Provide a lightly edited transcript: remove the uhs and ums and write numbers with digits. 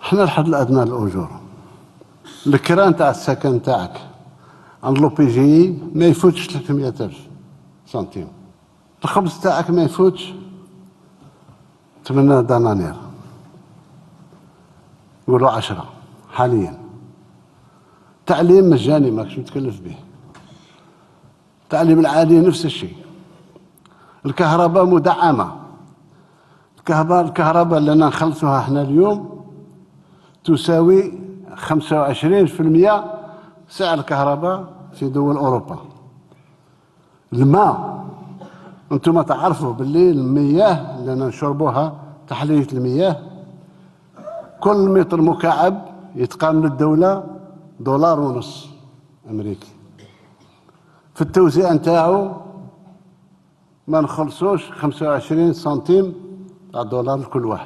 حنا الحد الادنى للاجور، الكران تاع السكن تاعك عند لوبي جي ما يفوتش 300,000 سنتيم، الخبز تاعك ما يفوتش 8 دنانير، نقولوا 10 حاليا. تعليم مجاني ماكش متكلف به، التعليم العالي نفس الشيء، الكهرباء مدعمة، الكهرباء اللي أنا نخلصوها احنا اليوم تساوي 25% سعر الكهرباء في دول أوروبا. الماء أنتم تعرفوا باللي المياه اللي نشربوها تحلية المياه كل متر مكعب يتقام للدولة $1.50 أمريكي، في التوزيع نتاعو ما نخلصوش 25 سنتيم تاع $1 لكل واحد.